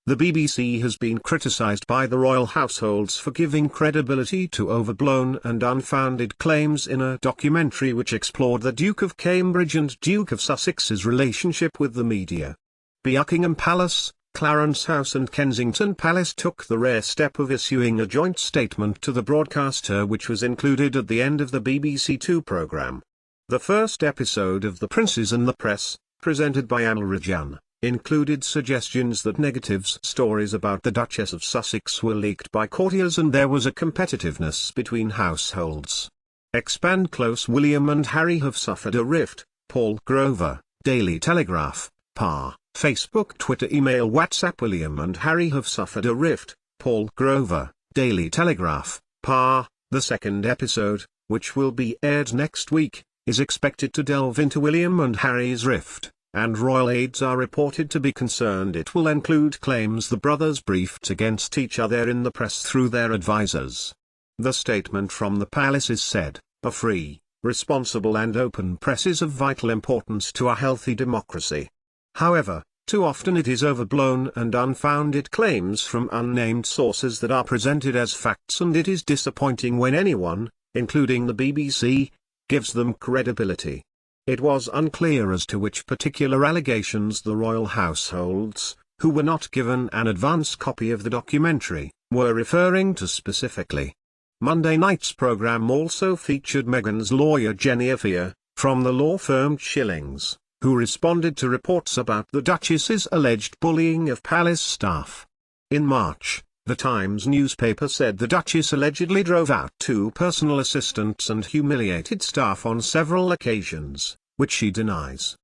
The BBC has been criticised by the royal households for giving credibility to overblown and unfounded claims in a documentary which explored the Duke of Cambridge and Duke of Sussex's relationship with the media. Buckingham Palace, Clarence House and Kensington Palace took the rare step of issuing a joint statement to the broadcaster, which was included at the end of the BBC Two programme. The first episode of The Princes and the Press, presented by Amal Rajan, included suggestions that negative stories about the Duchess of Sussex were leaked by courtiers and there was a competitiveness between households. Expand close. William and Harry have suffered a rift. Paul Grover, Daily Telegraph, PA, Facebook, Twitter, email, WhatsApp. William and Harry have suffered a rift. Paul Grover, Daily Telegraph, PA. The second episode, which will be aired next week, is expected to delve into William and Harry's rift, and royal aides are reported to be concerned it will include claims the brothers briefed against each other in the press through their advisers. The statement from the palaces said, "A free, responsible and open press is of vital importance to a healthy democracy. However, too often it is overblown and unfounded claims from unnamed sources that are presented as facts, and it is disappointing when anyone, including the BBC, gives them credibility." It was unclear as to which particular allegations the royal households, who were not given an advance copy of the documentary, were referring to specifically. Monday night's programme also featured Meghan's lawyer Jenny Afia, from the law firm Schillings, who responded to reports about the Duchess's alleged bullying of palace staff. In March, the Times newspaper said the Duchess allegedly drove out two personal assistants and humiliated staff on several occasions, which she denies.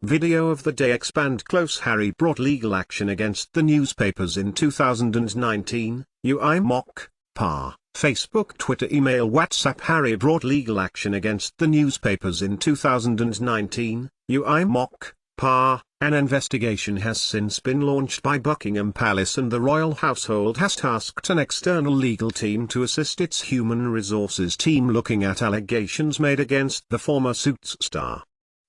Video of the day. Expand close. Harry brought legal action against the newspapers in 2019, UI mock, PA, Facebook, Twitter, email, WhatsApp. Harry brought legal action against the newspapers in 2019, UI mock, PA. An investigation has since been launched by Buckingham Palace, and the royal household has tasked an external legal team to assist its human resources team looking at allegations made against the former Suits star.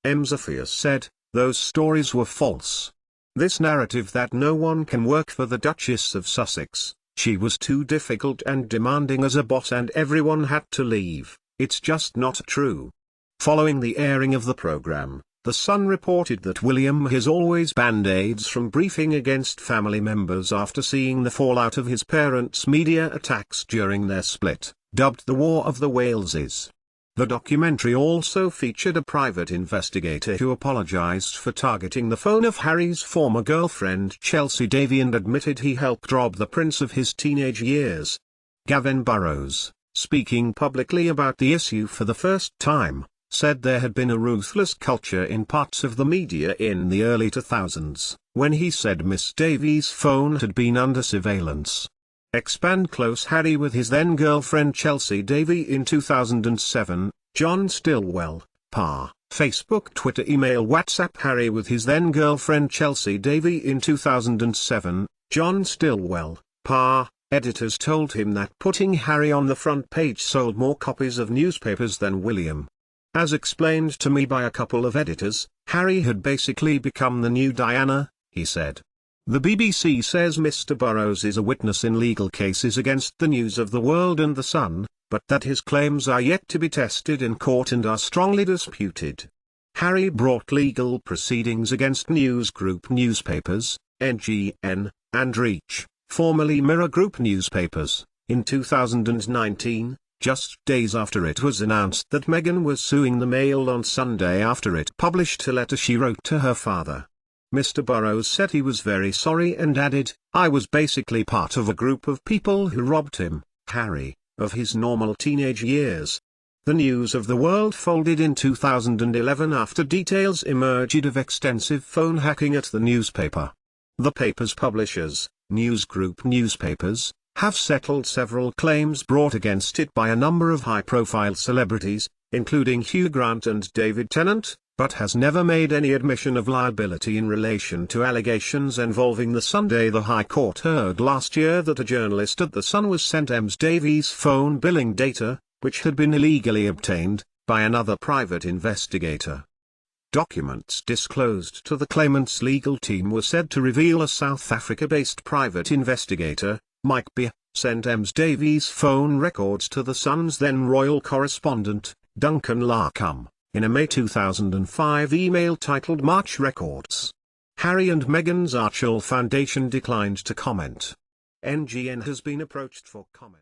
Afia said, "Those stories were false. This narrative that no one can work for the Duchess of Sussex, she was too difficult and demanding as a boss and everyone had to leave, it's just not true." Following the airing of the programme, The Sun reported that William has always banned aides from briefing against family members after seeing the fallout of his parents' media attacks during their split, dubbed the War of the Waleses. The documentary also featured a private investigator who apologized for targeting the phone of Harry's former girlfriend Chelsea Davy and admitted he helped rob the prince of his teenage years. Gavin Burrows, speaking publicly about the issue for the first time, said there had been a ruthless culture in parts of the media in the early 2000s, when he said Miss Davies' phone had been under surveillance. Expand close. Harry with his then-girlfriend Chelsea Davy in 2007, John Stillwell, PA, Facebook, Twitter, email, WhatsApp. Harry with his then-girlfriend Chelsea Davy in 2007, John Stillwell, PA. Editors told him that putting Harry on the front page sold more copies of newspapers than William. As explained to me by a couple of editors, Harry had basically become the new Diana, he said. The BBC says Mr. Burrows is a witness in legal cases against the News of the World and The Sun, but that his claims are yet to be tested in court and are strongly disputed. Harry brought legal proceedings against News Group newspapers, NGN, and Reach, formerly Mirror Group newspapers, in 2019. Just days after it was announced that Meghan was suing the Mail on Sunday after it published a letter she wrote to her father. Mr. Burrows said he was very sorry and added, "I was basically part of a group of people who robbed him, Harry, of his normal teenage years." The News of the World folded in 2011 after details emerged of extensive phone hacking at the newspaper. The paper's publishers, News Group newspapers, have settled several claims brought against it by a number of high-profile celebrities, including Hugh Grant and David Tennant, but has never made any admission of liability in relation to allegations involving The Sunday. The High Court heard last year that a journalist at The Sun was sent Ms Davies' phone billing data, which had been illegally obtained, by another private investigator. Documents disclosed to the claimant's legal team were said to reveal a South Africa-based private investigator, Mike B., sent Ems Davies' phone records to the Sun's then royal correspondent, Duncan Larcombe, in a May 2005 email titled March Records. Harry and Meghan's Archel Foundation declined to comment. NGN has been approached for comment.